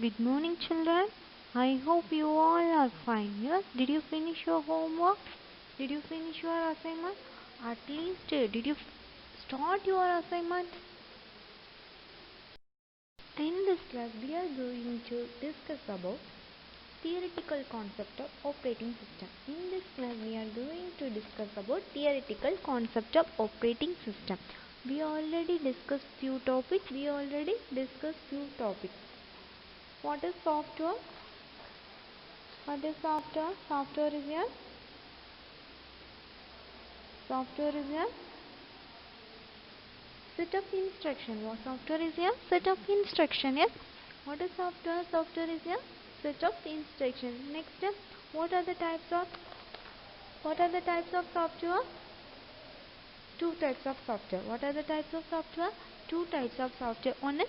Good morning, children. I hope you all are fine. Yes? Did you finish your homework? Did you finish your assignment? At least, did you start your assignment? In this class, we are going to discuss about theoretical concept of operating system. In this class, we are going to discuss about theoretical concept of operating system. We already discussed few topics. What is software? What is software? Software is a set of instruction. What software is a set of instruction? Yes. What is software? Software is a set of instruction. Next, what are the types of software? Two types of software. What are the types of software? Two types of software. One is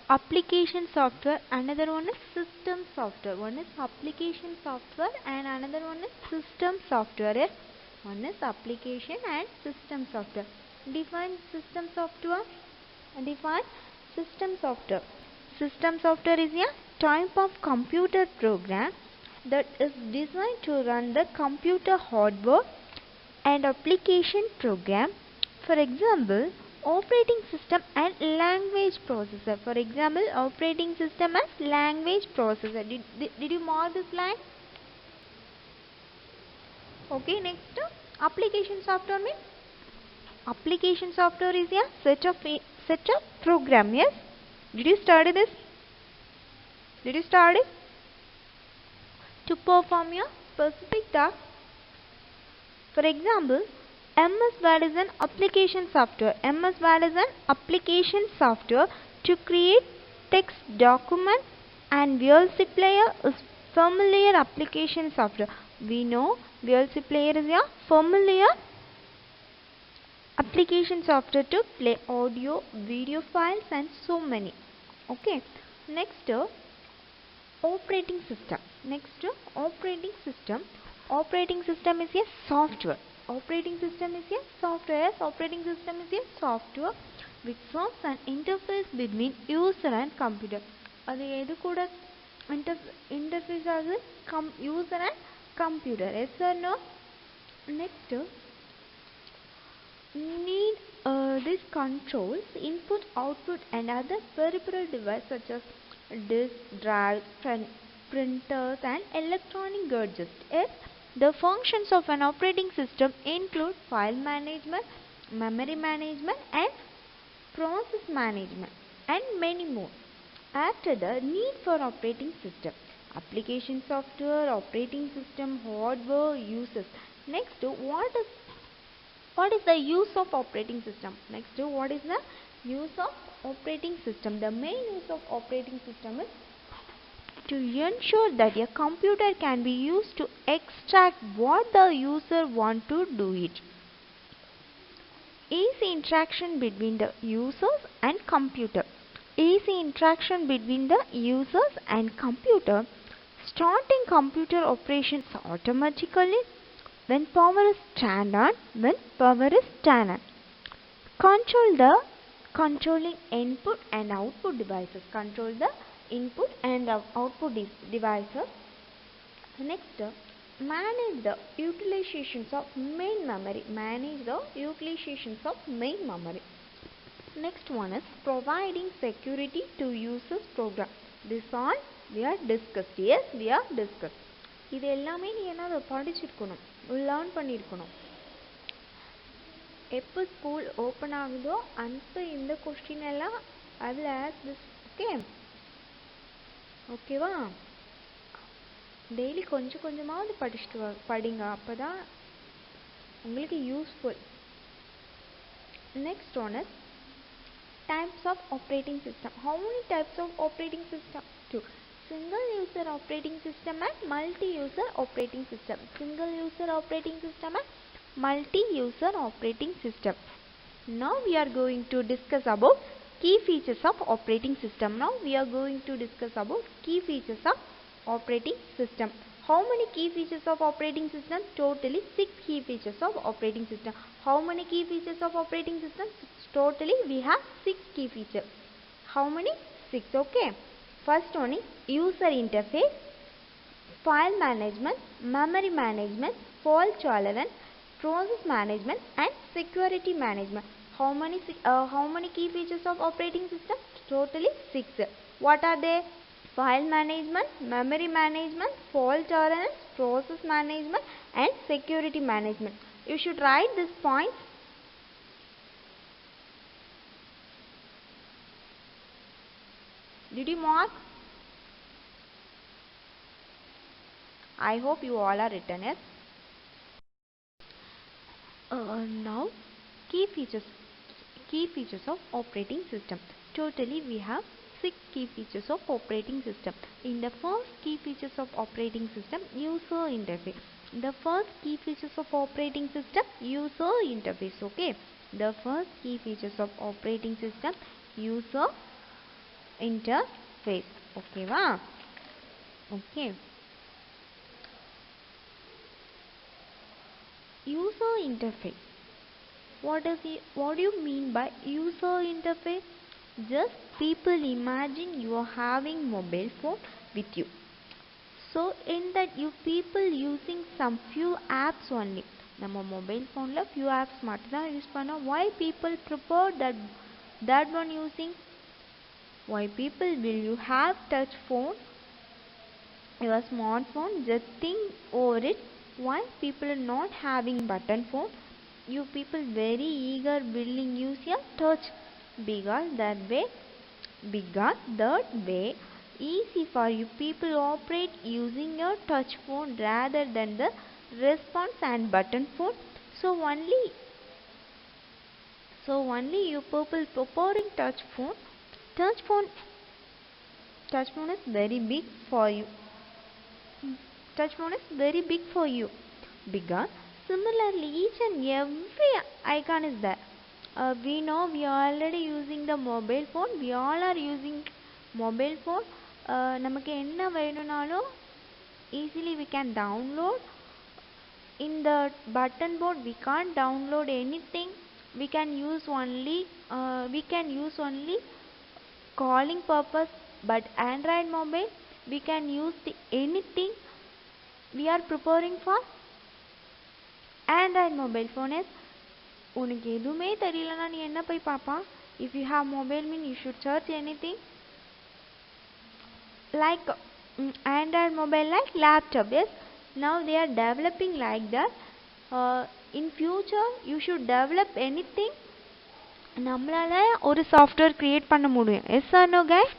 application software, another one is system software. One is application software and another one is system software. Yes? One is application and system software. Define system software. System software is a type of computer program that is designed to run the computer hardware and application program. For example, operating system and language processor. For example, operating system and language processor. Did you mark this line? Okay, next, application software means application software is a set of program. Yes. Did you study this? To perform a specific task. For example, MS Word is an application software. MS Word is an application software to create text documents, and VLC Player is familiar application software. We know VLC Player is a familiar application software to play audio, video files and so many. Okay. Next, operating system. Operating system is a software. Operating system is a software which forms an interface between user and computer. அது எது கூட interface ஆகுது? User and computer. Yes or no? Next, need this controls input, output and other peripheral devices such as disk, drive, printers and electronic gadgets. Yes, the functions of an operating system include file management, memory management and process management and many more. After the need for operating system, application software, operating system, hardware, uses. Next, what is the use of operating system? Next, what is the use of operating system? The main use of operating system is to ensure that a computer can be used to extract what the user wants to do it. Easy interaction between the users and computer. Starting computer operations automatically when power is turned on. Controlling input and output devices. Next, manage the utilizations of main memory. Next one is providing security to users program. This all we are discussed. Yes, we are discussed. இது எல்லாமே நீ என்ன படிச்சிருக்கணும், learn பண்ணியிருக்கணும். எப்போ school open ஆகுதோ அந்த இந்த கொஸ்டின் எல்லாம் ஐ வில் ஆஸ்க் திஸ். ஓகேவா? டெய்லி கொஞ்சமாவது படிச்சுட்டு படிங்க, அப்போ தான் உங்களுக்கு useful. Next one is types of operating system. How many types of operating system? Two. Single user operating system and multi-user operating system. Multi-user operating system. Now we are going to discuss about key features of operating system. Operating system. How many key features of operating system? Totally 6 key features of operating system. How many key features of operating system? Totally we have 6 key features. How many? 6. Okay. First one is user interface, file management, memory management, fault tolerance, process management, and security management. How many key features of operating system? Totally 6. What are they? File management, memory management, fault tolerance, process management, and security management. You should write these points. Did you mark? I hope you all are written it. Now key features of operating system. Totally we have 6 key features of operating system. In the first key features of operating system, user interface. The first key features of operating system, user interface. Okay, the first key features of operating system, user interface. Okay, wow. Okay. User interface. What do you mean by user interface? Just people imagine you are having mobile phone with you. So in that you people using some few apps only. நம்ம mobile phone la few apps மட்டும் தான் use பண்ணோம். Why people prefer that one using? Why people will you have touch phone? Your smartphone, just think over it. Why people are not having button phone? You people very eager willing use your touch because that way easy for you people operate using your touch phone rather than the response and button phone. So only you people preferring touch phone. Touch phone is very big for you. Touch phone is very big for you because similarly each and every icon is there. We know we are already using the mobile phone. We all are using mobile phone. நமக்கு என்ன வேணும்னாலும் easily we can download. In the button board we can't download anything. We can use only calling purpose. But Android mobile we can use anything. We are preparing for Android mobile phone is உனக்கு எதுவுமே தெரியலனா நீ என்ன போய் பாப்பா? If you have mobile mean you should search anything like Android mobile like laptop. Yes, now they are developing like that. In future you should develop anything. நம்மளால ஒரு software create பண்ண முடியும். Yes R no guys?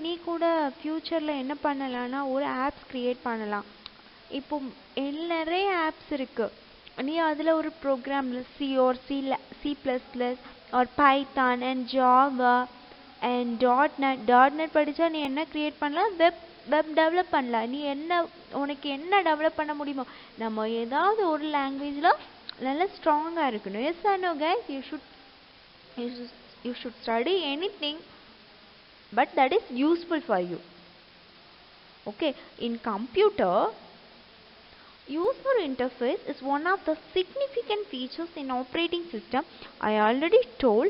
நீ கூட ஃபியூச்சரில் என்ன பண்ணலான்னா ஒரு ஆப்ஸ் கிரியேட் பண்ணலாம். இப்போ நிறைய ஆப்ஸ் இருக்கு. நீ அதில் ஒரு ப்ரோக்ராமில் C or Python and Java and .NET படித்தா நீ என்ன கிரியேட் பண்ணலாம்? வெப் டெவலப் பண்ணலாம். நீ உனக்கு என்ன டெவலப் பண்ண முடியுமோ நம்ம ஏதாவது ஒரு லாங்குவேஜில் நல்லா ஸ்ட்ராங்காக இருக்கணும். Yes R no guys? You should study anything but that is useful for you. Okay, in computer user interface is one of the significant features in operating system. I already told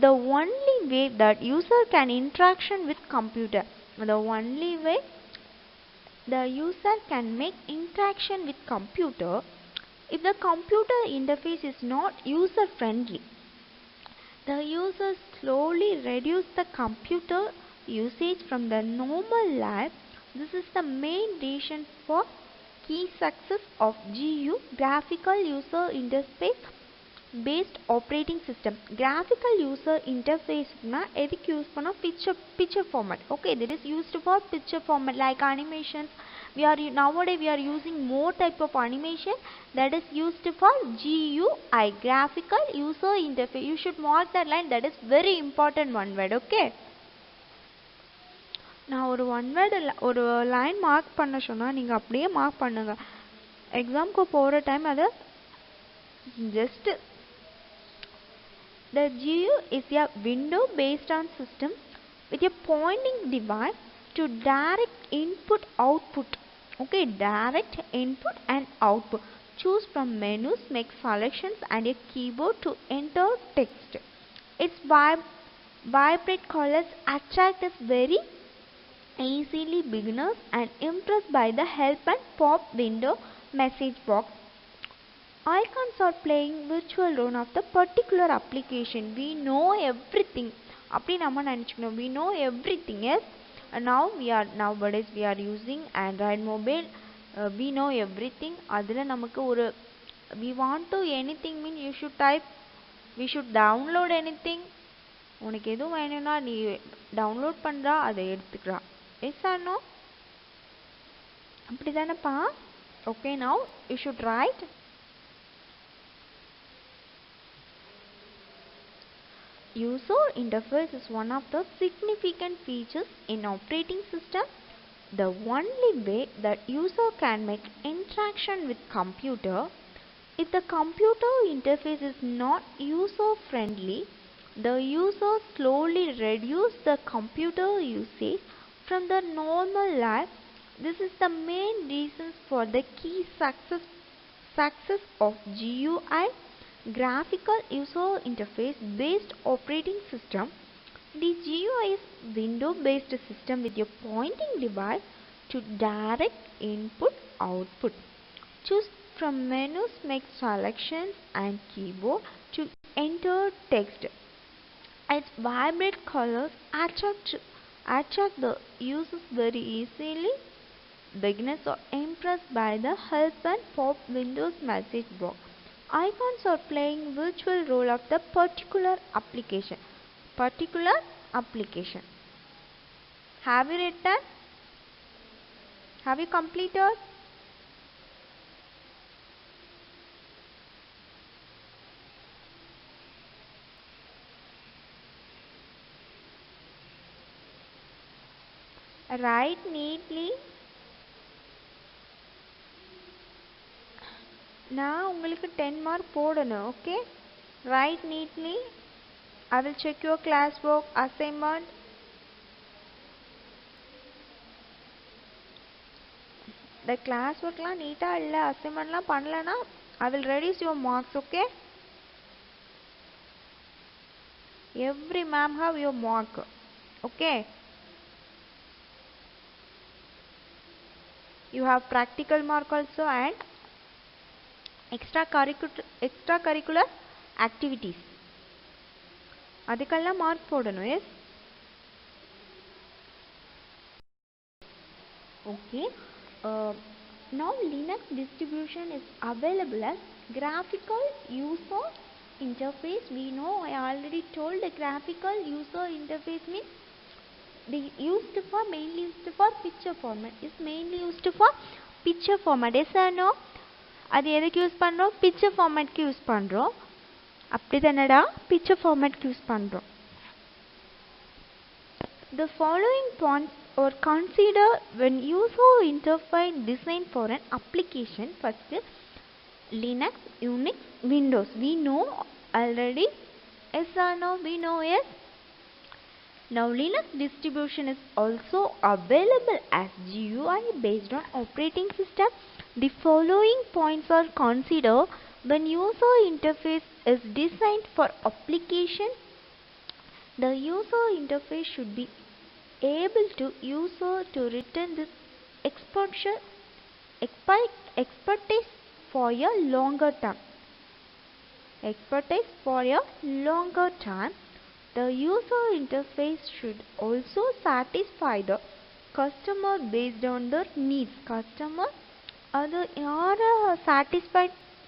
the only way that user can interaction with computer, the only way the user can make interaction with computer, if the computer interface is not user friendly, the user slowly reduce the computer usage from the normal life. This is the main reason for key success of GU, graphical user interface based operating system. Graphical user interface na edhukku use panna picture format. Okay, that is used for picture format like animations. Nowadays we are using more type of animation that is used for GUI, graphical user interface. You should mark that line. That is very important one word. Okay, நான் ஒரு ஒரு line mark பண்ண சொன்னால் நீங்கள் அப்படியே mark பண்ணுங்க. எக்ஸாமுக்கு போகிற டைம் அதை just the GU is a window based on system with a pointing device to direct input output. Okay, direct input and output. Choose from menus, make selections and a keyboard to enter text. It's Vibrate colors attract us very easily beginners and impressed by the help and pop window message box. Icons are playing virtual role of the particular application. We know everything. We know everything. Yes. And nowadays we are using Android mobile. We know everything. We want to anything mean you should type. We should download anything. உனக்கு எதுவும் வேணும்னா நீ download பண்ணுறா அதை எடுத்துக்கிறா. S R no? அப்படி தானேப்பா? Okay, now you should write. User interface is one of the significant features in operating system. The only way that user can make interaction with computer. If the computer interface is not user friendly, the user slowly reduce the computer usage from the normal life. This is the main reason for the key success of GUI, graphical user interface based operating system. The GUI is window based system with your pointing device to direct input output. Choose from menus, make selections and keyboard to enter text. Its vibrant colors attract the users very easily. Beginners are impressed by the help and pop Windows message box. Icons are playing virtual role of the particular application. Have you read that? Have you completed? Write neatly. நான் உங்களுக்கு 10 mark போடணும். Okay, write neatly. I will check your class work assignment. The class work la neata illa assignment la பண்ணலனா I will reduce your marks. Okay, every ma'am have your mark. Okay, you have practical mark also and extracurricular activities. அதுக்கெல்லாம் mark போடணும். Yes, okay. Now Linux distribution is available as graphical user interface. We know, I already told, the graphical user interface means mainly used for picture format. Is mainly used for picture format. Yes or no? அது எதுக்கு use பண்ணுறோம்? Picture ஃபார்மேட்க்கு use பண்ணுறோம். அப்படி தானடா, picture ஃபார்மேட்க்கு use பண்ணுறோம். The following points are considered when user interface design for an application. First, Linux, Unix, Windows. We know already. Yes or no? We know, yes. Now Linux distribution is also available as GUI based on operating system. The following points are considered when user interface is designed for application. The user interface should be able to user to return this expertise for a longer term. The user interface should also satisfy the customer based on their needs. Customer அது யாரை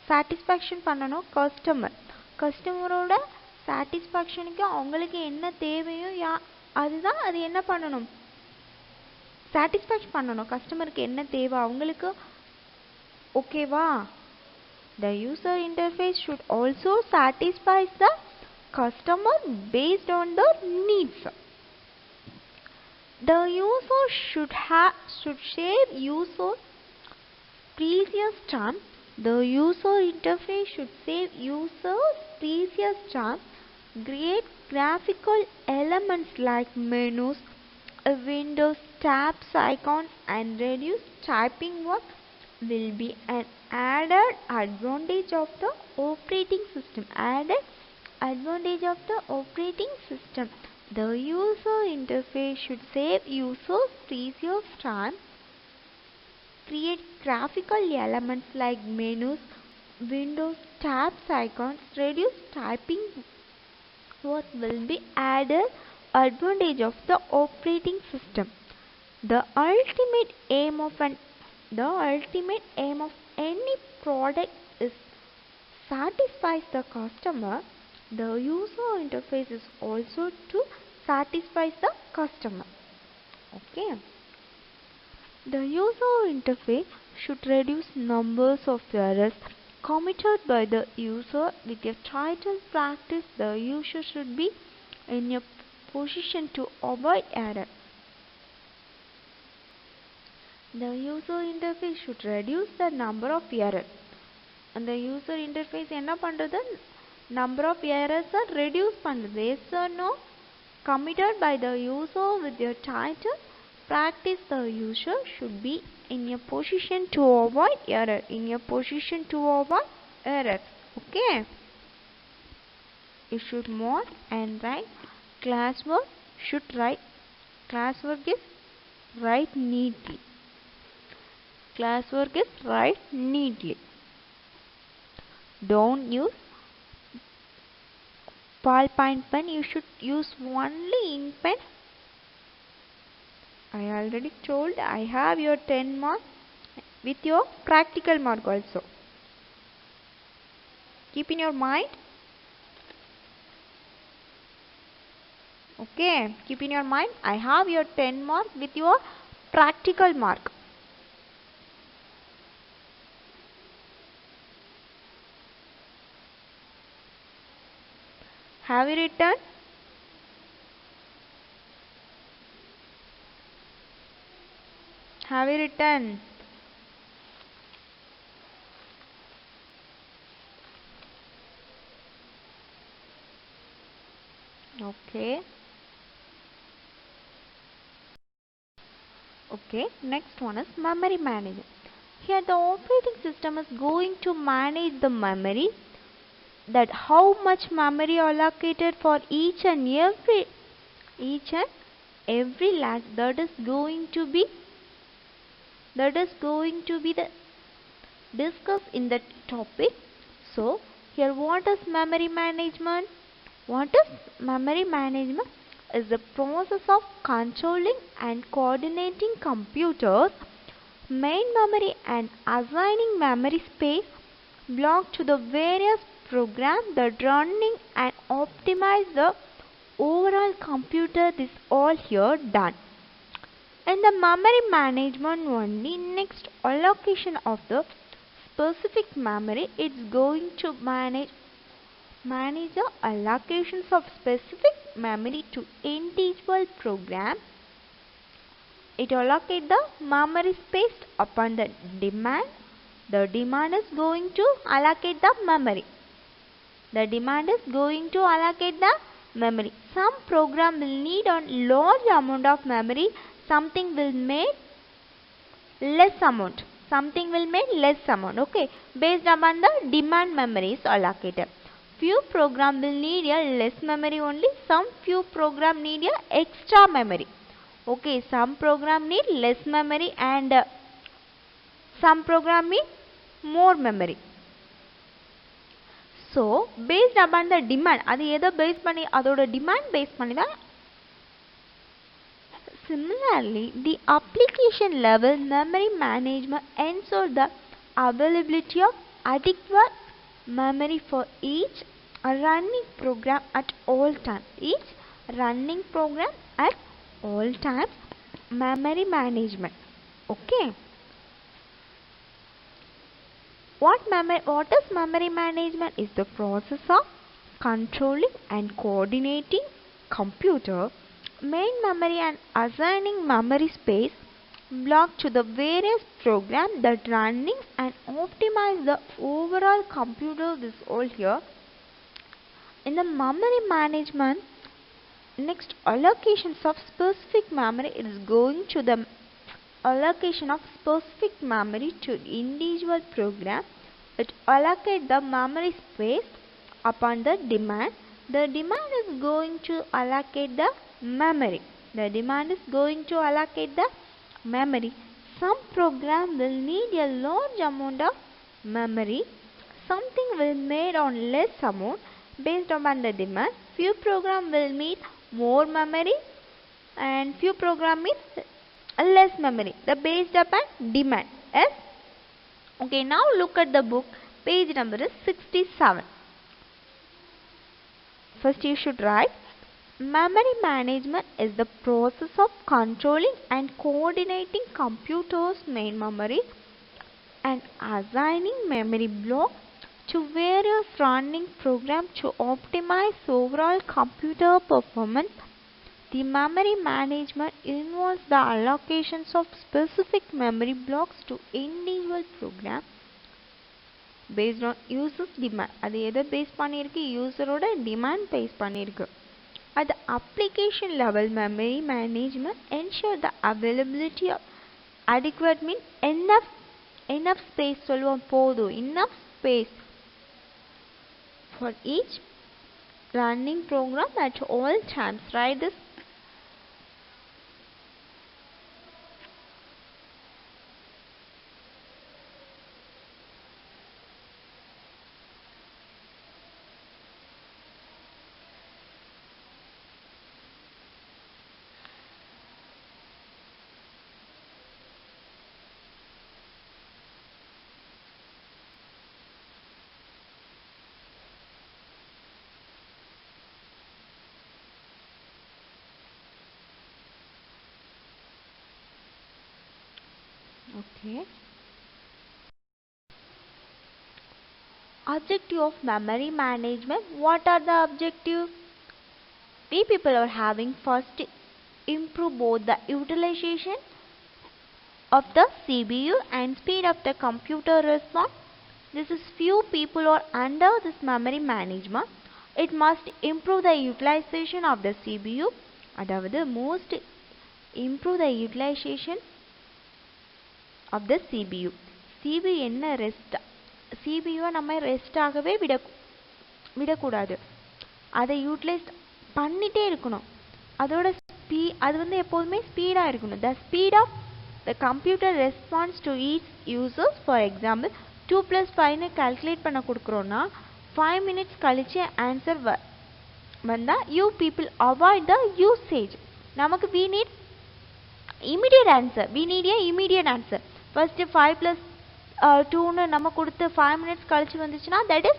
satisfaction பண்ணணும்? கஸ்டமரோட சாட்டிஸ்ஃபேக்ஷனுக்கு அவங்களுக்கு என்ன தேவையோ அதுதான் அது என்ன பண்ணணும்? சாட்டிஸ்ஃபேக்ஷன் பண்ணணும். கஸ்டமருக்கு என்ன தேவை அவங்களுக்கு. ஓகேவா? The user interface should also satisfy the customer based on their needs. The user should save user precious time. The user interface should save users precious time. Create graphical elements like menus, windows, tabs, icons and reduce typing work will be an added advantage of the operating system. The user interface should save users precious time, create graphical elements like menus, windows, tabs, icons, reduce typing. What will be added advantage of the operating system? The ultimate aim of any product is satisfies the customer. The user interface is also to satisfy the customer. Okay. The user interface should reduce numbers of errors committed by the user. With a title practice, the user should be in a position to avoid error. The user interface should reduce the number of errors. And the user interface என்ன பண்றது? Number of errors are reduce பண்றது. Yes or no? Committed by the user with your title practice, the user should be in a position to avoid error. In a position to avoid errors. Okay. You should mod and write classwork. Should write classwork is write neatly. Classwork is write neatly. Don't use ballpoint pen. You should use only ink pen. I already told I have your 10 mark with your practical mark also. Keep in your mind. Okay, keep in your mind. I have your 10 mark with your practical mark. Have you written? Have you written? Okay. Okay, next one is memory management. Here the operating system is going to manage the memory, that how much memory allocated for each and every latch, that is going to be the discussed in that topic. So here what is memory management? What is memory management? Is the process of controlling and coordinating computers main memory and assigning memory space block to the various programs that running and optimize the overall computer. This all here done. And the memory management only, next allocation of the specific memory, it's going to manage the allocations of specific memory to individual program. It allocate the memory space upon the demand. The demand is going to allocate the memory. The demand is going to allocate the memory. Some program will need a large amount of memory. Something will make less amount. Something will make less amount. Okay. Based upon the demand memory is allocated. Few program will need a less memory only. Some few program need a extra memory. Okay. Some program need less memory and some program need more memory. So based upon the demand, அது எதை base பண்ணி, அதோட demand base பண்ணி தான். Similarly, the application level memory management ensures the availability of adequate memory for each running program at all times. Each running program at all times. Memory management. Okay. What is memory management? Is the process of controlling and coordinating computer main memory and assigning memory space block to the various programs that running and optimize the overall computer. This all here. In the memory management, next allocations of specific memory, it is going to the allocation of specific memory to individual program. It allocate the memory space upon the demand. the demand is going to allocate the memory. The demand is going to allocate the memory. Some program will need a large amount of memory. Something will made on less amount based upon the demand. Few program will need more memory and few program is less memory. The based upon demand. Yes. Okay, now look at the book. Page number is 67. First you should write, memory management is the process of controlling and coordinating computer's main memory and assigning memory block to various running programs to optimize overall computer performance. The memory management involves the allocations of specific memory blocks to individual programs based on users demand. அது எதை base பண்ணியிருக்கு, யூசரோட demand base பண்ணியிருக்கு. At the application level, memory management ensure the availability of adequate mean enough space சொல்லுவோம் போதும் enough space for each running program at all times. Write this. Okay. Objective of memory management. What are the objectives? We people are having first improve both the utilization of the CPU and speed of the computer response. This is few people are under this memory management. It must improve the utilization of the CPU. அதாவது most improve the utilization of the CPU. CPU என்ன rest, CPU நம்ம rest ஆகவே விடக்கூடாது, அதை utilise பண்ணிட்டே இருக்கணும். அதோட அது வந்து எப்போதுமே ஸ்பீடாக இருக்கணும். The speed of the computer response to each users. For example 2 + 5 calculate பண்ண கொடுக்குறோன்னா 5 minutes கழிச்சு ஆன்சர் வந்தால் you people avoid the usage. நமக்கு we need immediate answer. We need a immediate answer. First 5 + 2 நம்ம கொடுத்து 5 minutes கழிச்சு வந்துச்சுன்னா that is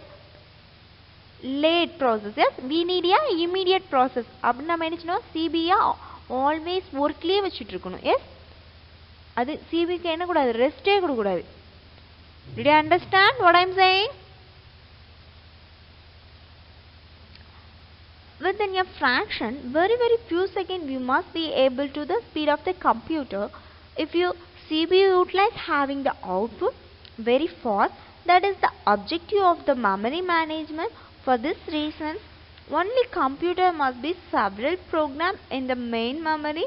late process. Yes, we need a immediate process. அப்படி நம்ம என்ன செய்யணும், சிபிஐ ஆல்வேஸ் ஒர்க்லேயே வச்சுட்டு இருக்கணும். எஸ், அது சிபிக்கு என்ன கூடாது, ரெஸ்டே கொடுக்கூடாது. Did you understand what I am saying? Within a fraction, very few seconds, we must be able to the speed of the computer. If you CPU utilize having the output very fast, that is the objective of the memory management. For this reason, only computer must be several programs in the main memory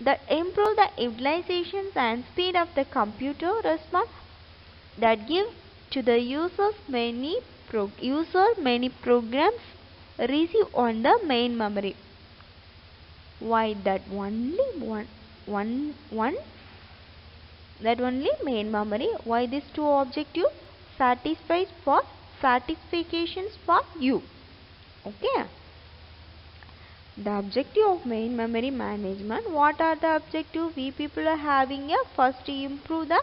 that improve the utilizations and speed of the computer response that give to the users many programs receive on the main memory. Why that only that only main memory? Why these two objectives? Satisfactions for you. Okay. The objective of main memory management. What are the objectives? We people are having a first to improve the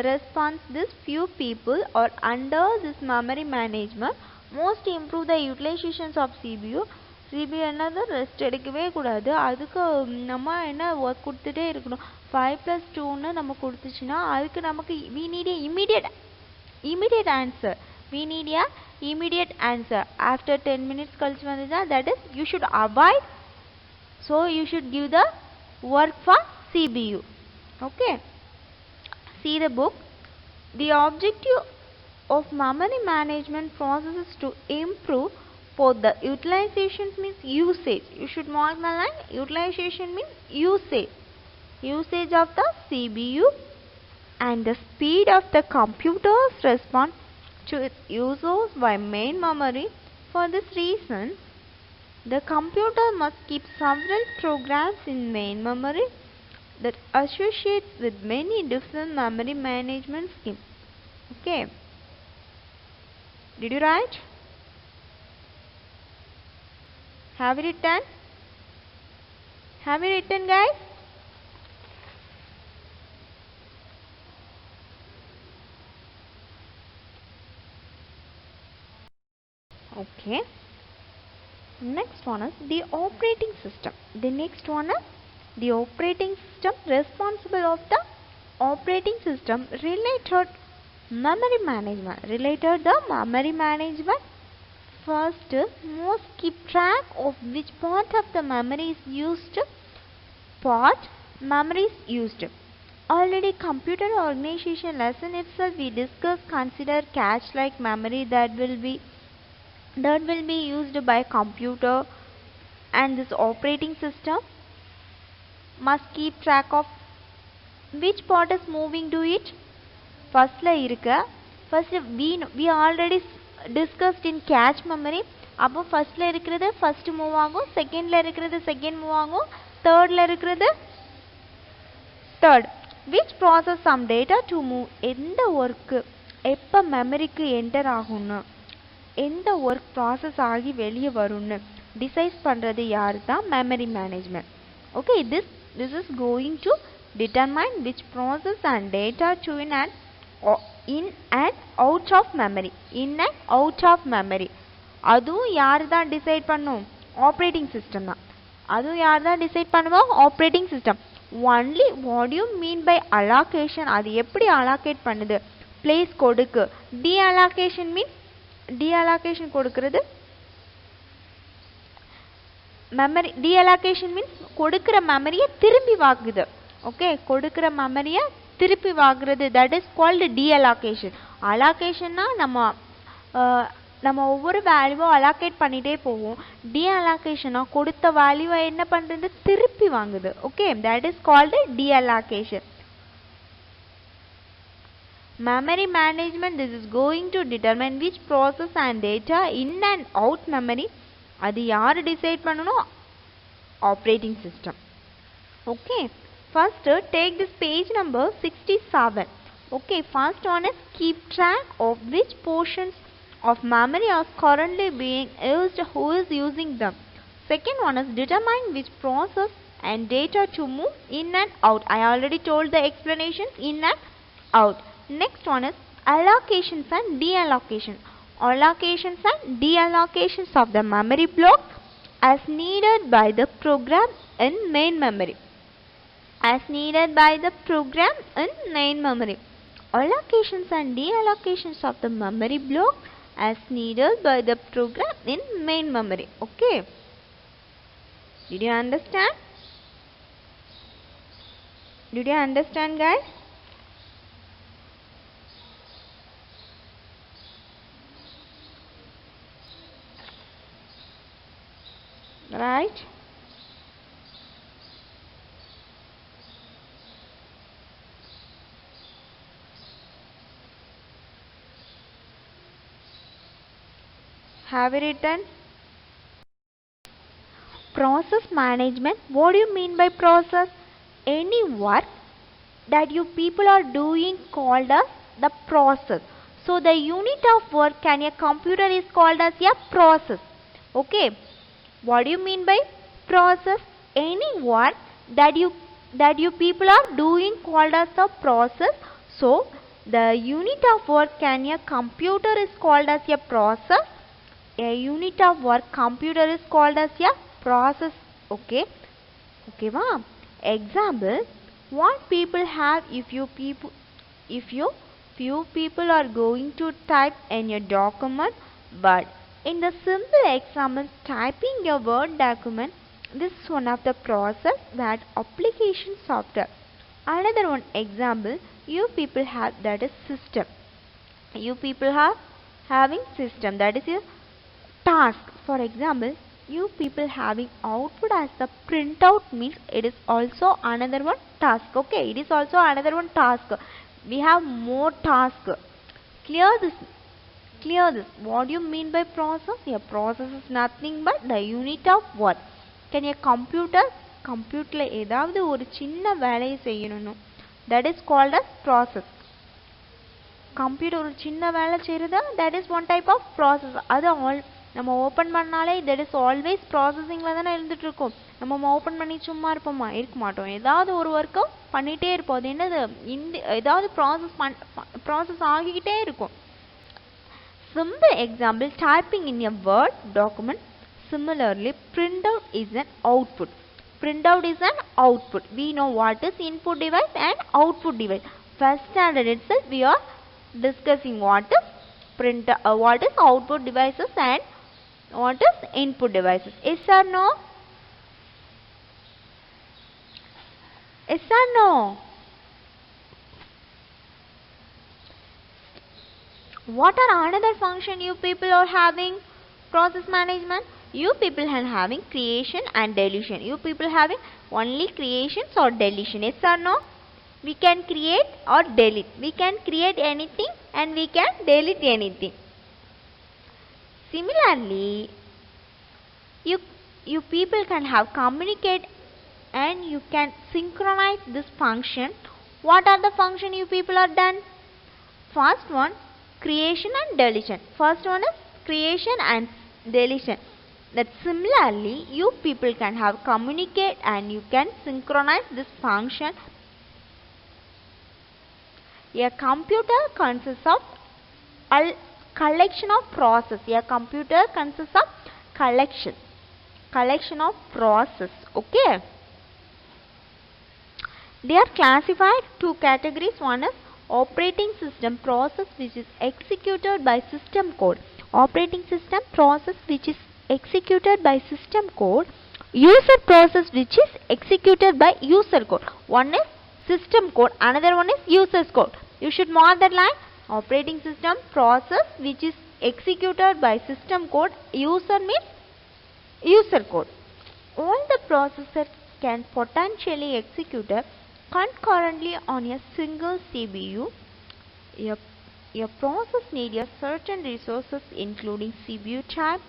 response. This few people are under this memory management. Most improve the utilizations of CPU. CPU என்னது rest எடுக்கவே கூடாது, அதுக்கு நம்ம என்ன work கொடுத்துட்டே இருக்கணும். 5 + 2 நம்ம கொடுத்துச்சுன்னா அதுக்கு நமக்கு we need a immediate answer. We need a immediate answer. After 10 minutes கழிச்சு வந்துச்சுன்னா that is you should avoid. So you should give the work for CPU. Okay. See the book. The objective of memory management process is to improve both the utilization means usage. You should mark the line. Utilization means usage of the CPU and the speed of the computer's response to its users by main memory. For this reason, The computer must keep several programs in main memory that associates with many different memory management schemes. Okay. Did you write? Have you written? Have you written, guys? Okay. Next one is the operating system. The next one is the operating system, responsible of the operating system related memory management. Related the memory management. First, must keep track of which part of the memory is used. Memory is used. Already computer organization lesson itself we discussed, consider cache like memory that will be used by computer, and this operating system must keep track of which part is moving to it. First we already discussed in cache memory. அப்போ ஃபர்ஸ்ட்ல இருக்கிறது first move ஆகும், செகண்ட்ல இருக்கிறது second move ஆகும், தேர்ட்ல இருக்கிறது third. which process some data to move, எந்த work எப்போ மெமரிக்கு என்டர் ஆகும்னு, எந்த ஒர்க் ப்ராசஸ் ஆகி வெளியே வரும்னு டிசைட் பண்ணுறது யார் தான்? Memory management. Okay, this is going to determine which process and data to in and out of memory. In and out of memory. அதுவும் யார் தான் டிசைட் பண்ணும்? ஆப்ரேட்டிங் சிஸ்டம் தான். அதுவும் யார் தான் டிசைட் பண்ணுவோம்? Operating system. Only what you mean by allocation, அது எப்படி அலாகேட் பண்ணுது? பிளேஸ் கொடுக்கு. டீஅலாகேஷன் மீன் டீஅலாகேஷன் கொடுக்கிறது மெமரி. டீஅலாகேஷன் மீன்ஸ் கொடுக்கிற மெமரியை திரும்பி வாங்குது. ஓகே, கொடுக்கிற மெமரியை திருப்பி வாங்குறது, தட் இஸ் கால்டு டீஅலாகேஷன். அலாகேஷன்னா நம்ம ஒவ்வொரு வேல்யூவும் அலாகேட் பண்ணிட்டே போவோம். டீஅலாகேஷனா கொடுத்த வேல்யூவை என்ன பண்றது? திருப்பி வாங்குது. Okay, that is called deallocation. memory management, this is going to determine which process and data in and out memory. அது யார் டிசைட் பண்ணணும்? Operating system. Okay, first take this page number 67. okay, first one is keep track of which portions of memory are currently being used, who is using them. Second one is determine which process and data to move in and out. I already told the explanations in and out. Next one is allocations and deallocation. Allocations and deallocations of the memory block as needed by the program in main memory. As needed by the program in main memory. Allocations and deallocations of the memory block as needed by the program in main memory. Okay, did you understand? Did you understand, guys? Right? Have you written? Process management. What do you mean by process? Any work that you people are doing called as the process. So the unit of work in a computer is called as a process. Okay, what do you mean by process? Any work that you people are doing called as a process. So the unit of work in a computer is called as a process. A unit of work computer is called as a process. Okay, okay, wow. Example, what people have if few people are going to type in a document, but in the simple example typing a Word document, this is one of the process that application software. Another one example you people have, that is system. You people have having system, that is your task. For example, you people having output as the printout means it is also another one task. Okay, it is also another one task. We have more task. Clear this? clear this. What do you mean by process? A process is nothing but the unit of work. Can a computer computer ஏதாவது ஒரு சின்ன வேலையை செய்யணும், that is called as process. Computer ஒரு சின்ன வேலை செய்யறது, that is one type of process. அது நம்ம ஓபன் பண்ணாலே that is always processingல தான இருந்துட்டு இருக்கும். நம்ம ஓபன் பண்ணி சும்மா இருப்போமா? இருக்க மாட்டோம். ஏதாவது ஒரு வர்க்க பண்ணிட்டே இருப்போம். அது என்னது? ஏதாவது process ஆகிட்டே இருக்கும். Simple example, typing in a Word document. Similarly, printout is an output. Printout is an output. We know what is input device and output device. First standard itself we are discussing what is output devices and what is input devices. Yes or no? Yes or no? What are another function you people are having? Process management. You people are having creation and deletion. You people having only creations or deletion. Yes or no? We can create or delete. We can create anything and we can delete anything. Similarly, you people can have communicate and you can synchronize this function. What are the function you people are done? First one, creation and deletion. First one is creation and deletion. That similarly you people can have communicate and you can synchronize this function. A computer consists of a collection of process. A computer consists of collection of process. Okay, they are classified two categories. One is operating system process, which is executed by system code. Operating system process which is executed by system code. User process which is executed by user code. One is system code, another one is user's code. You should mark that line. Operating system process which is executed by system code. User means user code. All the processors can potentially execute concurrently on a single CPU. A process needs a certain resources including CPU type,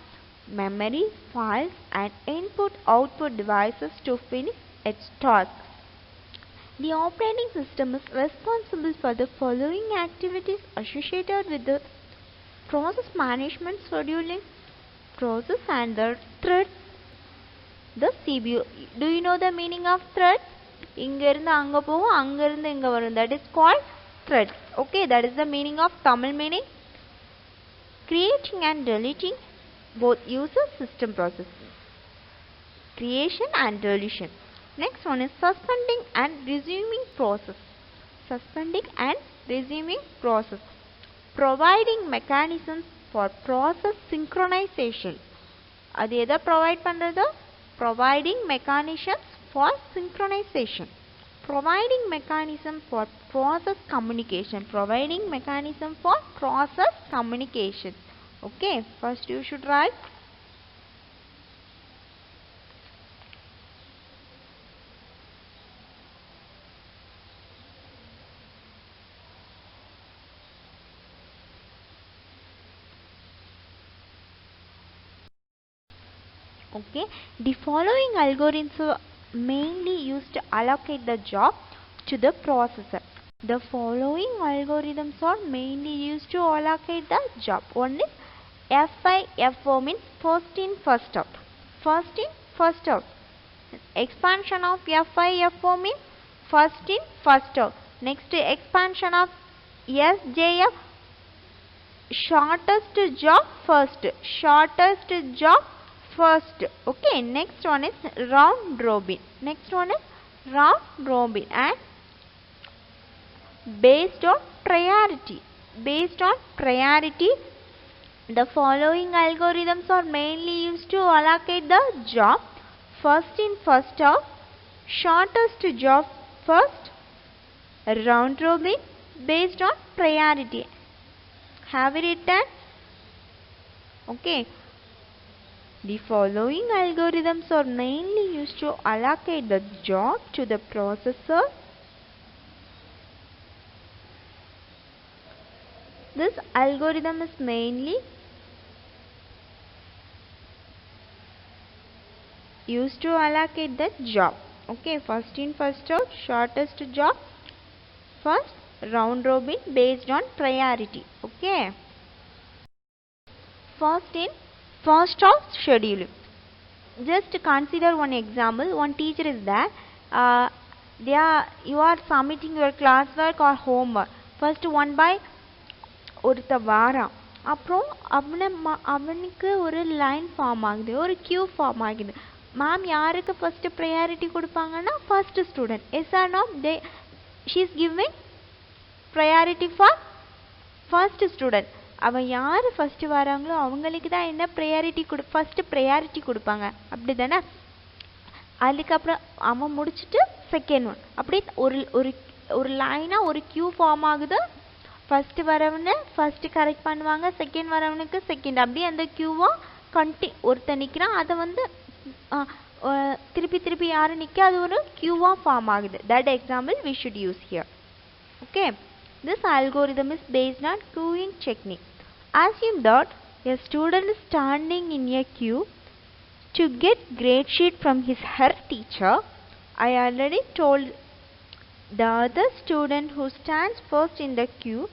memory, files and input-output devices to finish its task. The operating system is responsible for the following activities associated with the process management, scheduling, process and the thread. The CPU. Do you know the meaning of thread? இங்க இருந்து அங்க போகும், அங்க இருந்து இங்க வரும். That is called thread. Okay, that is the meaning of Tamil meaning. Creating and deleting both user system processes. Creation and deletion. Next one is suspending and resuming process. Suspending and resuming process. Providing mechanisms for process synchronization. அது எதை provide பண்றது? Providing mechanisms for synchronization. Providing mechanism for process communication. Providing mechanism for process communication. Okay, first you should write. Okay, the following algorithms are mainly used to allocate the job to the processor. The following algorithms are mainly used to allocate the job. One is FIFO, means first in first out. First in first out. Expansion of FIFO means first in first out. Next expansion of SJF, shortest job first. Shortest job first. Okay, next one is round robin. Next one is round robin and based on priority. Based on priority, the following algorithms are mainly used to allocate the job. First in first out, shortest job first, round robin, based on priority. Have it written? Okay. The following algorithms are mainly used to allocate the job to the processor. This algorithm is mainly used to allocate the job. Okay, first in first out, shortest job, first round robin based on priority. Okay, first in first out schedule. Just consider one example. One teacher is there. You are submitting your classwork or homework. First one by ஒருத்த வாரான். அப்புறம் அவனுக்கு ஒரு line form ஆகுது, ஒரு queue form ஆகுது. Ma'am யாருக்கு first priority கொடுப்பாங்கன்னா first student. Yes R no? She is giving priority for first student. அவன் யார் ஃபர்ஸ்ட் வராங்களோ அவங்களுக்கு தான் என்ன ப்ரையாரிட்டி ஃபர்ஸ்ட் ப்ரையாரிட்டி கொடுப்பாங்க, அப்படி தானே? அதுக்கப்புறம் அவன் முடிச்சுட்டு செகண்ட் ஒன், அப்படி ஒரு லைனாக ஒரு கியூ ஃபார்ம் ஆகுது. ஃபர்ஸ்ட் வரவனை ஃபர்ஸ்ட் கரெக்ட் பண்ணுவாங்க, செகண்ட் வரவனுக்கு செகண்ட், அப்படியே அந்த கியூவாக ஒருத்தன் நிற்கிறான், அதை வந்து திருப்பி திருப்பி யார் நிற்க அது ஒரு கியூவாக ஃபார்ம் ஆகுது. That example we should use here. Okay, this algorithm is based on queuing technique. Assume that a student is standing in a queue to get grade sheet from his her teacher. I already told the other student who stands first in the queue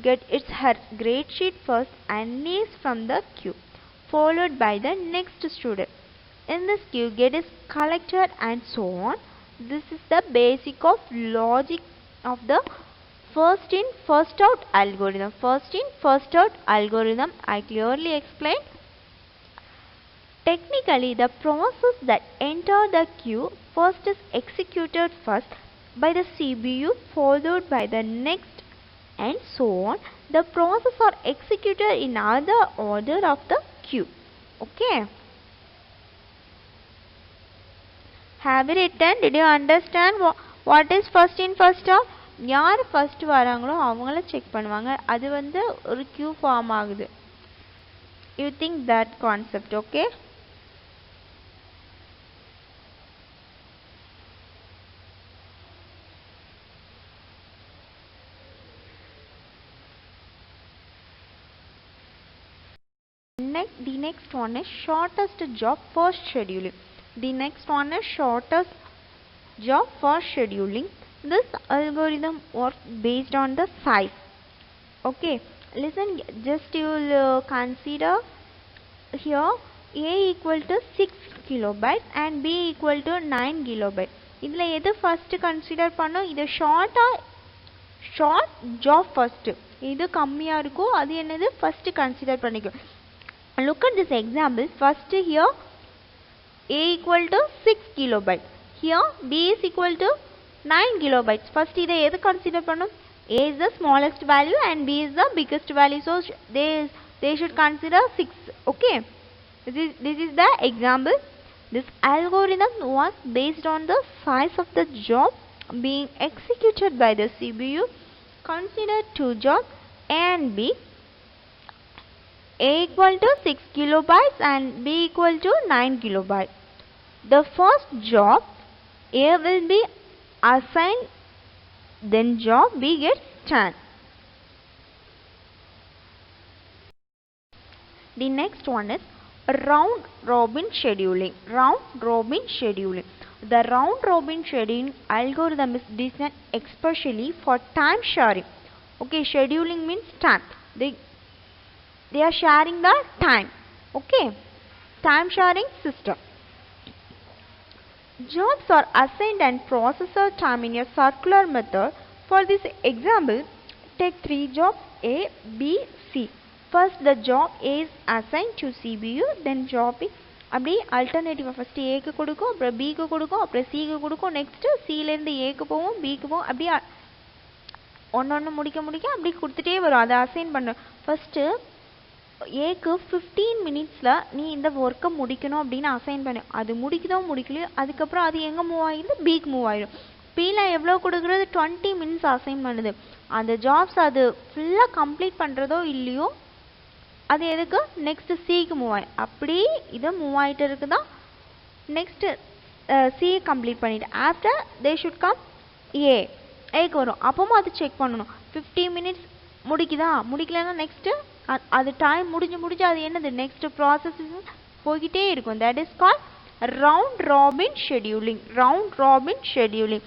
get its her grade sheet first and leaves from the queue, followed by the next student. In this queue get is collected and so on. This is the basic of logic of the first in first out algorithm. First in first out algorithm I clearly explained. Technically, the process that enter the queue first is executed first by the CPU, followed by the next, and so on. The process are executed in other order of the queue. Okay, have you written? Did you understand what is first in first out? யார் first வராங்களோ அவங்கள check பண்ணுவாங்க, அது வந்து ஒரு queue form ஆகுது. You think that concept? Okay, the next one is shortest job first scheduling. The next one is shortest job first scheduling. This algorithm works based on the size. Okay, listen, just you will consider here A equal to 6 kilobytes and B equal to 9 kilobytes. இதில் எது first consider பண்ணோம்? இது short job first, இது கம்மியாக இருக்கோ அது என்னது first consider பண்ணிக்கும். Look at this example. First here A equal to 6 kilobytes, here B is equal to 9 kilobytes. First இதை எது கன்சிடர் பண்ணும்? A is the smallest value and B is the biggest value, so they should consider 6. Okay, this is the example. This algorithm was based on the size of the job being executed by the CPU. Consider two jobs A and B. A equal to 6 kilobytes and B equal to 9 kilobytes. The first job A will be assigned, then job B gets 10. The next one is round robin scheduling. Round robin scheduling. The round robin scheduling algorithm is designed especially for time sharing. Okay, scheduling means time. They are sharing the time. Okay, time sharing system. Jobs are assigned and processor time in a circular method. For this example, take three jobs A, B, C. First the job A is assigned to CPU, then job B அப்படி alternative first ஏக்கு கொடுக்கும், அப்புறம் பிக்கு கொடுக்கும், அப்புறம் சிக்கு கொடுக்கும், next சிலேருந்து ஏக்கு போகும், பிக்கு போகும், அப்படியே ஒன்று முடிக்க அப்படி கொடுத்துட்டே வரும். அதை அசைன் பண்ண ஃபர்ஸ்ட்டு ஏக்கு 15 மினிட்ஸில் நீ இந்த ஒர்க்கை முடிக்கணும் அப்படின்னு அசைன் பண்ணு. அது முடிக்கலையோ அதுக்கப்புறம் அது எங்கே மூவ் ஆகிடுது? பிக்கு மூவ் ஆகிடும். பியில் எவ்வளோ கொடுக்குறது? 20 மினிட்ஸ் அசைன் பண்ணுது. அந்த ஜாப்ஸ் அது ஃபுல்லாக கம்ப்ளீட் பண்ணுறதோ இல்லையோ அது எதுக்கு? நெக்ஸ்ட் சிக்கு மூவ் ஆகி அப்படி இதை மூவ் ஆகிட்டு இருக்குதான். நெக்ஸ்ட்டு சி கம்ப்ளீட் பண்ணிவிட்டு ஆஃப்டர் தே ஷுட் கம் ஏக்கு வரும். அப்பவும் அது செக் பண்ணணும். 50 மினிட்ஸ் முடிக்குதா, முடிக்கலன்னா நெக்ஸ்ட்டு அது டைம் முடிஞ்சு அது என்னது நெக்ஸ்ட் ப்ராசஸ் போய்கிட்டே இருக்கும். That is call round robin scheduling. round robin scheduling.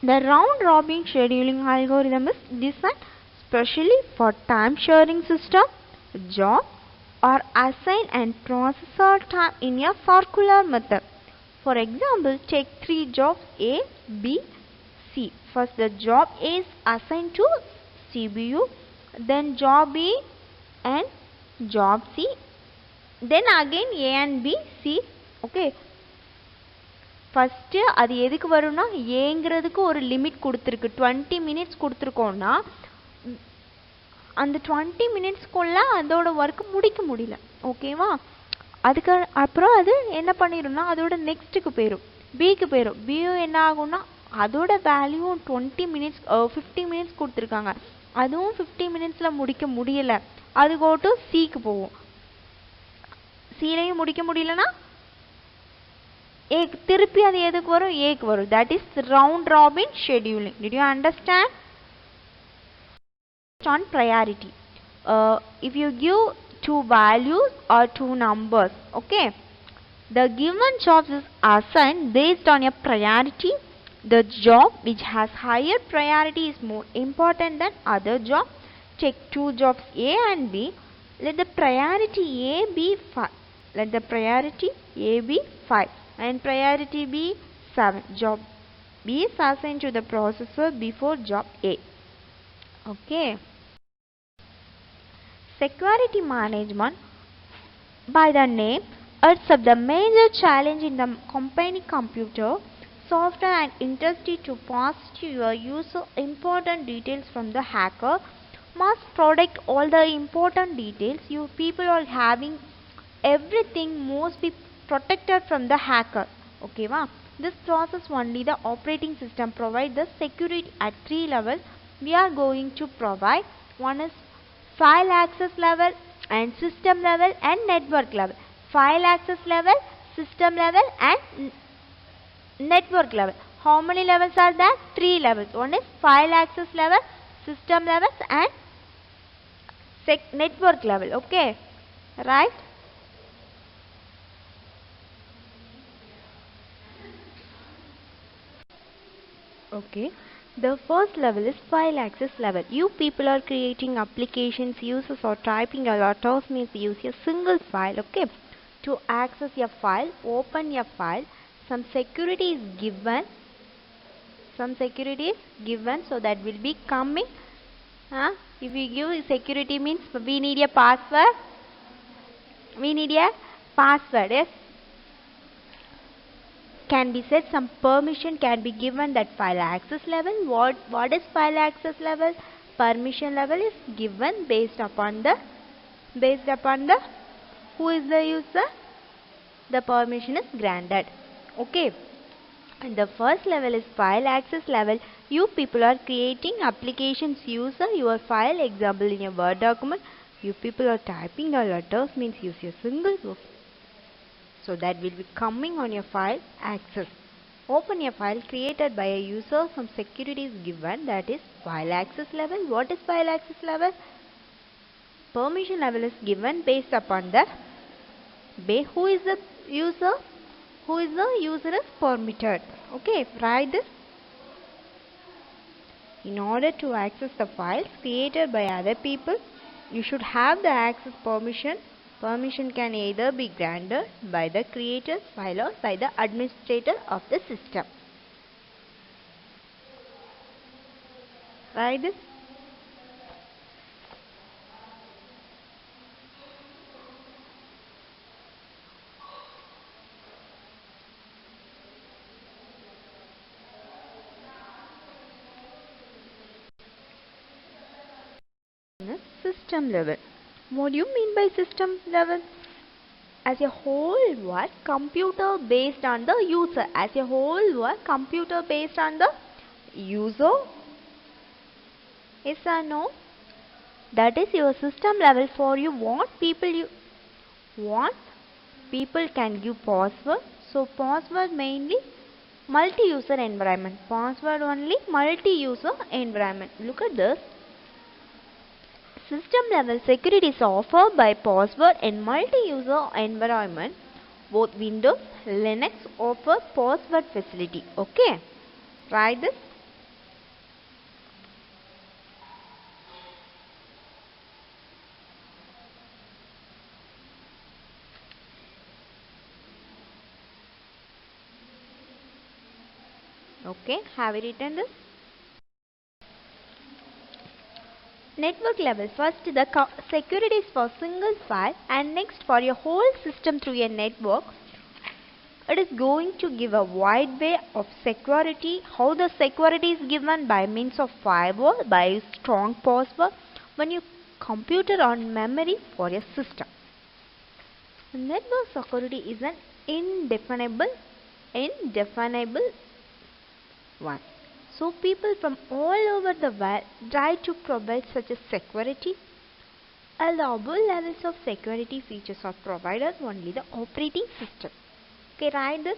The round robin scheduling algorithm is designed specially for time sharing system, job, or assign and process our time in a circular method. For example, take 3 jobs A, B, C. First, the job A is assigned to CPU, then job B and job C, then again A and B, C. Okay. First அது எதுக்கு வரும்னா ஏங்கிறதுக்கு ஒரு limit கொடுத்துருக்கு. 20 minutes கொடுத்துருக்கோன்னா அந்த 20 மினிட்ஸ்க்குள்ளே அதோட work முடிக்க முடியல. ஓகேவா? அதுக்கு அப்புறம் அது என்ன பண்ணிடும்னா அதோட நெக்ஸ்ட்டுக்கு போயிடும், பிக்கு போயிடும். பியும் என்ன ஆகும்னா அதோட வேல்யூவும் 20 மினிட்ஸ் 50 மினிட்ஸ் கொடுத்துருக்காங்க, அதுவும் 50 மினிட்ஸில் முடிக்க முடியலை, அது கோட்டு சிக்கு போகும். சிலையும் முடிக்க முடியலன்னா ஏ திருப்பி அது எதுக்கு வரும், ஏக்கு வரும். That is round robin scheduling. Did you understand? On priority, if you give 2 values or 2 numbers, okay, the given jobs is assigned based on a priority. The job which has higher priority is more important than other job. Take 2 jobs A and B. Let the priority A be 5. Let the priority A be 5 and priority B 7. Job B is assigned to the processor before job A. Okay. Security management, by the name itself, the major challenge in the company computer software and industry to pass to your user important details from the hacker must protect all the important details. You people are having everything must be protected from the hacker. Okay va? This process only the operating system provide the security at 3 levels. We are going to provide. One is file access level and system level and network level. File access level, system level and network level. How many levels are there? 3 levels. One is file access level, system levels and network level. Okay, right? Okay. The first level is file access level. You people are creating applications, users or typing a lot of means use a single file. Okay. To access a file, open a file. Some security is given. So that will be coming. If we give security means we need a password. Yes. Can be set some permission can be given that file access level. What is file access level? Permission level is given based upon the who is the user, the permission is granted. Okay, and the first level is file access level. You people are creating applications, user your file, example in a Word document. You people are typing a letters means use a single book. So that will be coming on your file access. Open a file created by a user. Some security is given, that is file access level. What is file access level? Permission level is given based upon the who is the user. Is permitted. Okay, write this. In order to access the files created by other people, you should have the access permission. Permission can either be granted by the creator file or by the administrator of the system. Write this. System level. What do you mean by system level? As a whole work computer based on the user. As a whole work computer based on the user. Yes or no? That is your system level. For you want people can give password. So password mainly multi-user environment. Password only multi-user environment. Look at this. System level security is offered by password in multi-user environment. Both Windows, Linux offer password facility. Okay, try this. Okay, have you written this? Network level. First, the security is for single file, and next for your whole system through a network. It is going to give a wide way of security. How the security is given by means of firewall, by strong password, when you computer on memory for your system. Network security is an indefinable one. So people from all over the world try to provide such a security. Allowable levels of security features are provided only the operating system. Okay, write this.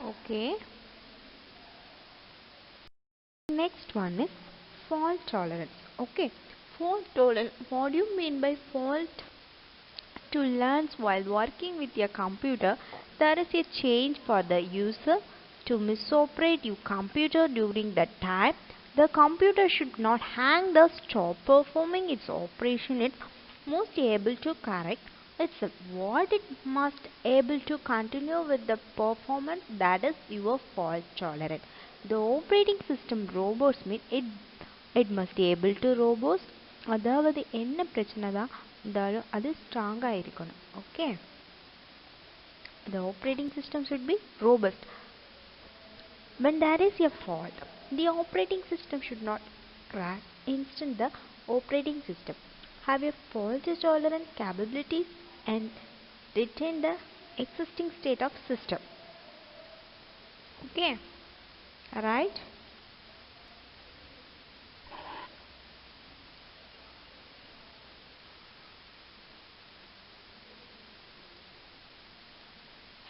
Okay. Next one is fault tolerance. Okay. Fault tolerance. What do you mean by fault? To learn while working with your computer, there is a change for the user to misoperate your computer during that time. The computer should not hang the stop performing its operation. It's most able to correct. It's what it must able to continue with the performance, that is your fault tolerant. The operating system robots mean it must be able to robots. அதாவது என்ன பிரச்சனை தான் இருந்தாலும் அது ஸ்ட்ராங்காக இருக்கணும். Okay, the operating system should be robust. When there is a fault, the operating system should not crash instant. The operating system have a fault tolerant capabilities and retain the existing state of system. Okay, right?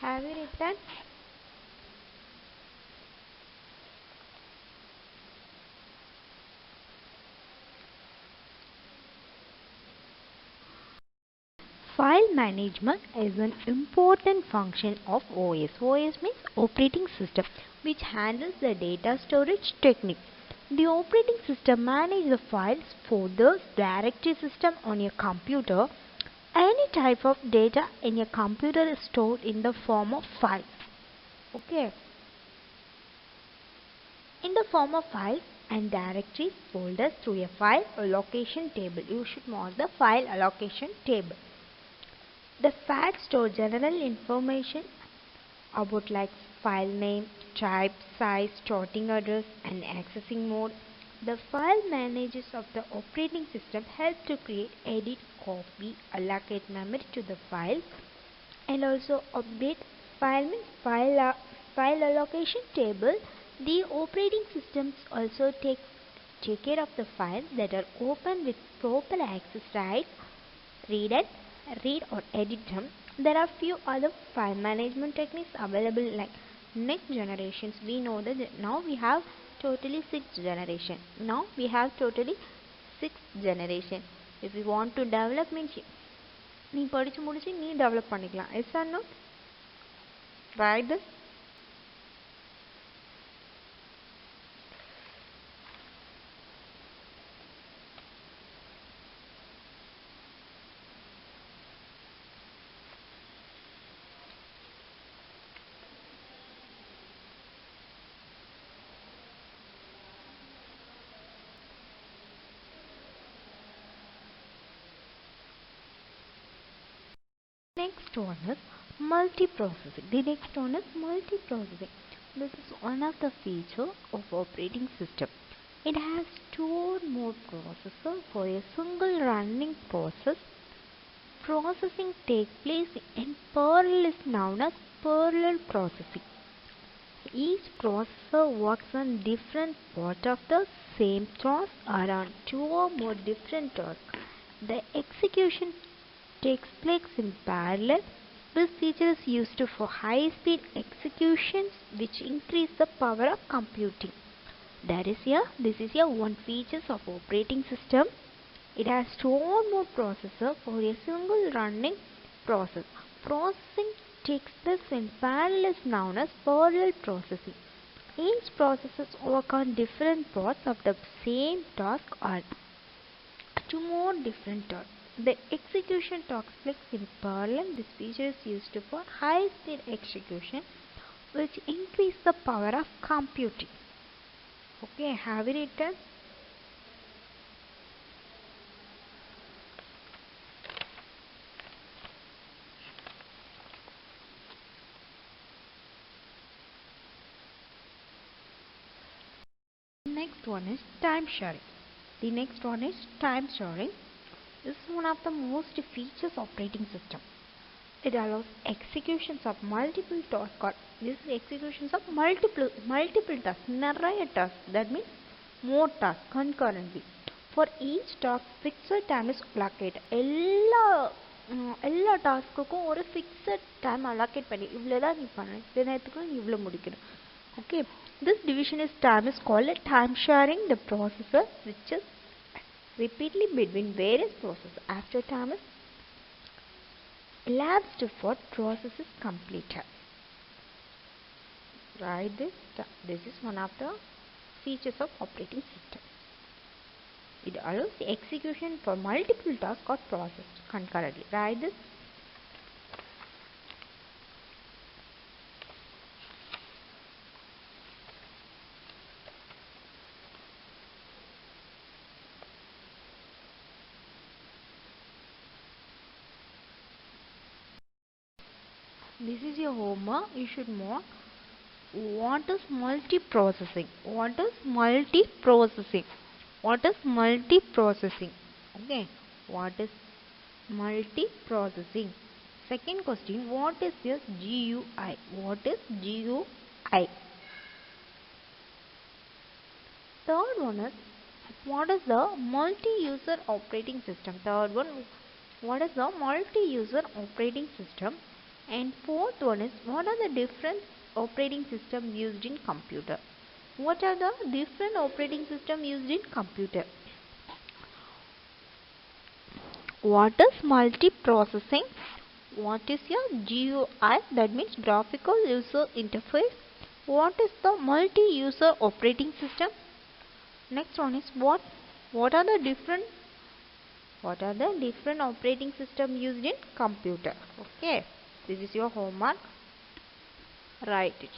Have you written? File management is an important function of OS. OS means operating system, which handles the data storage technique. The operating system manages the files for the directory system on your computer. Any type of data in your computer is stored in the form of files. Okay. In the form of files and directory folders through a file allocation table. You should mark the file allocation table. The files store general information about like file name, type, size, starting address and accessing mode. The file managers of the operating system help to create, edit, copy, allocate memory to the files and also update file allocation table. The operating systems also take care of the files that are open with proper access rights, read or edit them. There are few other file management techniques available like next generations. We know that now we have totally 6 generation. Now we have totally 6 generation. If we want to develop means நீ படிச்சு முடிச்சு நீ develop பண்ணிக்கலாம். Yes or no? Try this. Next one is multiprocessing. The next one is multiprocessing. This is one of the features of operating system. It has two more processors for a single running process. Processing takes place in parallel is known as parallel processing. Each processor works on different part of the same task or on two or more different tasks. The execution takes place in parallel. This feature is used for high-speed executions which increase the power of computing. This is one feature of operating system. It has one more processor for a single running process. Processing takes place in parallel is known as parallel processing. Each processes work on different parts of the same task or two more different tasks. The execution takes place in parallel. This feature is used for high-speed execution, which increase the power of computing. Okay, have you written? Next one is time sharing. The next one is time sharing. This is one of the most features operating system. It allows executions of multiple tasks or this executions of multiple tasks, நிறைய tasks. That means more tasks concurrently. For each task, fixed time is allocated. எல்லா டாஸ்க்குக்கும் ஒரு fixed time allocate பண்ணி இவ்வளோதான் நீ பண்ண இந்த நேரத்துக்குள்ள நீ இவ்வளோ முடிக்கணும். Okay, this division is time is called time sharing. The processor switches repeatedly between various processes after time is elapsed for process is completed. Write this. This is one of the features of operating system. It allows the execution for multiple tasks or processes concurrently. Write this. This is your homework. You should know what is multiprocessing. What is multiprocessing? What is multiprocessing? Okay, what is multiprocessing? Second question, what is this GUI? What is GUI? Third one is, what is the multi-user operating system? Third one, what is the multi-user operating system? And fourth one is, what are the different operating systems used in computer? What are the different operating systems used in computer? What is multiprocessing? What is your GUI? That means graphical user interface. What is the multi-user operating system? Next one is what are the different operating systems used in computer? Okay, this is your homework. Write it.